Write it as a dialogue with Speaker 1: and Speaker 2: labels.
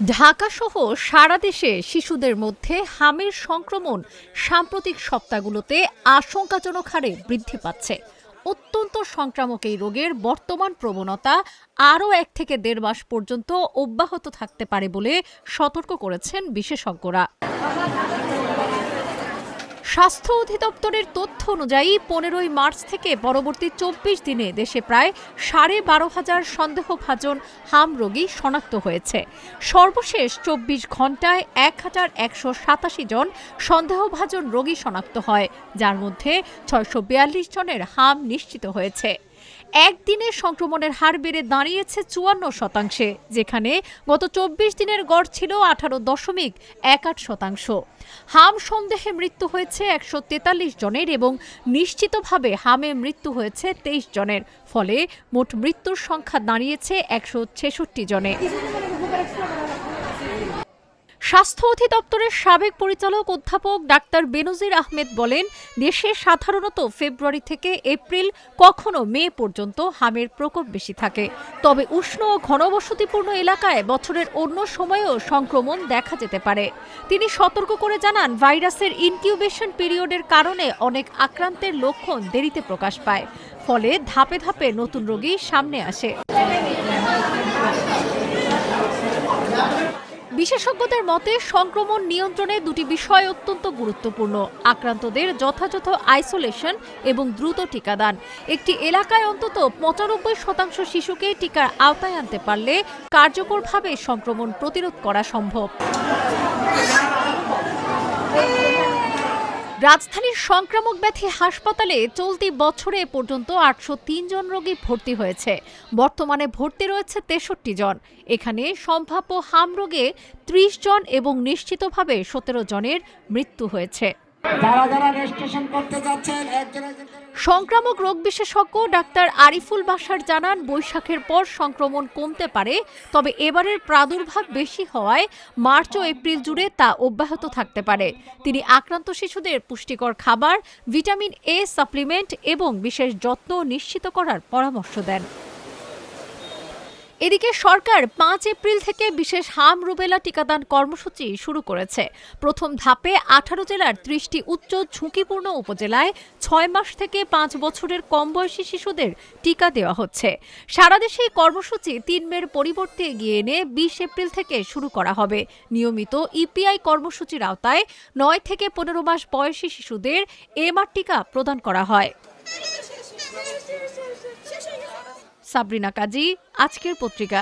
Speaker 1: ঢাকাসহ সারা দেশে শিশুদের মধ্যে হামের সংক্রমণ সাম্প্রতিক সপ্তাহগুলোতে আশঙ্কাজনক হারে বৃদ্ধি পাচ্ছে। অত্যন্ত সংক্রামক এই রোগের বর্তমান প্রবণতা আরও ১ থেকে ১.৫ মাস পর্যন্ত অব্যাহত থাকতে পারে বলে সতর্ক করেছেন বিশেষজ্ঞরা। স্বাস্থ্য অধিদপ্তরের তথ্য অনুযায়ী ১৫ই মার্চ থেকে পরবর্তী ২৪ দিনে দেশে প্রায় ১২,৫০০ সন্দেহভাজন হাম রোগী শনাক্ত হয়েছে। সর্বশেষ ২৪ ঘণ্টায় ১,১৮৭ জন সন্দেহভাজন রোগী শনাক্ত হয়, যার মধ্যে ৬৪২ জনের হাম নিশ্চিত হয়েছে। একদিনে সংক্রমণের হার বেড়ে দাঁড়িয়েছে ৫৪%, যেখানে গত ২৪ দিনের গড় ছিল ১৮.১৮%। হাম সন্দেহে মৃত্যু হয়েছে ১৪৩ জনের এবং নিশ্চিতভাবে হামে মৃত্যু হয়েছে ২৩ জনের, ফলে মোট মৃত্যুর সংখ্যা দাঁড়িয়েছে ১৬৬ জনে। স্বাস্থ্য অধিদপ্তরের সাবেক পরিচালক অধ্যাপক ডাক্তার বেনজির আহমেদ বলেন, দেশে সাধারণত ফেব্রুয়ারি থেকে এপ্রিল, কখনো মে পর্যন্ত হামের প্রকোপ বেশি থাকে। তবে উষ্ণ ও ঘনবসতিপূর্ণ এলাকায় বছরের অন্য সময়েও সংক্রমণ দেখা যেতে পারে। তিনি সতর্ক করে জানান, ভাইরাসের ইনকিউবেশন পিরিয়ডের কারণে অনেক আক্রান্তের লক্ষণ দেরিতে প্রকাশ পায়, ফলে ধাপে ধাপে নতুন রোগী সামনে আসে। বিশেষজ্ঞদের মতে, সংক্রমণ নিয়ন্ত্রণে দুটি বিষয় অত্যন্ত গুরুত্বপূর্ণ: আক্রান্তদের যথাযথ আইসোলেশন এবং দ্রুত টিকাদান। একটি এলাকায় অন্তত ৯৫% শিশুকে টিকার আওতায় আনতে পারলে কার্যকরভাবে সংক্রমণ প্রতিরোধ করা সম্ভব। রাজধানীর সংক্রামক ব্যাধি হাসপাতালে চলতি বছরে পর্যন্ত ৮০৩ জন রোগী ভর্তি হয়েছে। বর্তমানে ভর্তি রয়েছে ৬৩ জন। এখানে সম্ভাব্য হাম রোগে ৩০ জন এবং নিশ্চিতভাবে ১৭ জনের মৃত্যু হয়েছে। সংক্রামক রোগ বিশেষজ্ঞ ডাক্তার আরিফুল বাশার জানান, বৈশাখের পর সংক্রমণ কমতে পারে, তবে এবারের প্রাদুর্ভাব বেশি হওয়ায় মার্চ ও এপ্রিল জুড়ে তা অব্যাহত থাকতে পারে। তিনি আক্রান্ত শিশুদের পুষ্টিকর খাবার, ভিটামিন এ সাপ্লিমেন্ট এবং বিশেষ যত্ন নিশ্চিত করার পরামর্শ দেন। এদিকে সরকার ৫ এপ্রিল থেকে বিশেষ হাম রুবেলা টিকাদান কর্মসূচি শুরু করেছে। প্রথম ধাপে ১৮ জেলার ৩০টি উচ্চ ঝুঁকিপূর্ণ উপজেলায় ৬ মাস থেকে ৫ বছরের কম বয়সী শিশুদের টিকা দেওয়া হচ্ছে। সারা দেশে এই কর্মসূচি ৩ মের পরিবর্তে এগিয়ে এনে ২০ এপ্রিল থেকে শুরু করা হবে। নিয়মিত ইপিআই কর্মসূচির আওতায় ৯ থেকে ১৫ মাস বয়সী শিশুদের এমআর টিকা প্রদান করা হয়। সাবরিনা কাজী, আজকের পত্রিকা।